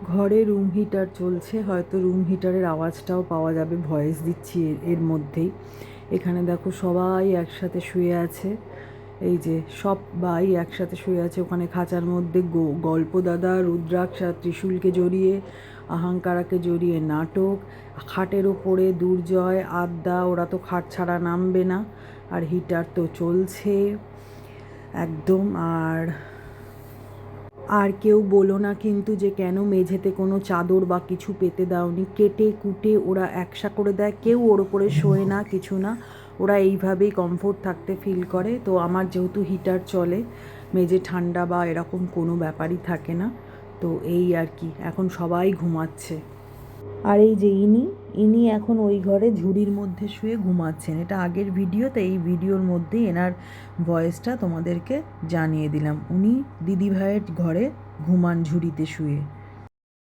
ঘরে room heater চলছে, হয়তো রুম হিটারের আওয়াজটাও পাওয়া যাবে, ভয়েস দিচ্ছি এর মধ্যেই। এখানে দেখো সবাই একসাথে শুয়ে আছে, এই যে সবাই একসাথে শুয়ে আছে। ওখানে খাঁচার মধ্যে গল্পদাদা, রুদ্রাক্ষ আর ত্রিশূলকে জড়িয়ে, আহাঙ্কারাকে জড়িয়ে নাটক, খাটের ওপরে দুর্জয়, আদ্যা, ওরা তো খাট ছাড়া নামবে না। আর হিটার তো চলছে একদম। আর কেউ বলো না কিন্তু যে কেন মেঝেতে কোনো চাদর বা কিছু পেতে দাওনি। কেটে কুটে ওরা একসা করে দেয়, কেউ ওর ওপরে শোয় না, কিছু না। ওরা এইভাবেই কমফোর্ট থাকতে ফিল করে। তো আমার যেহেতু হিটার চলে, মেঝে ঠান্ডা বা এরকম কোনো ব্যাপারই থাকে না। তো এই আর কি, এখন সবাই ঘুমাচ্ছে। আর এই যে ইনি এখন ওই ঘরে ঝুড়ির মধ্যে শুয়ে ঘুমাচ্ছেন। এটা আগের ভিডিও, তাই এই ভিডিওর মধ্যেই এনার ভয়েসটা তোমাদেরকে জানিয়ে দিলাম। উনি দিদিভাইয়ের ঘরে ঘুমান ঝুড়িতে শুয়ে।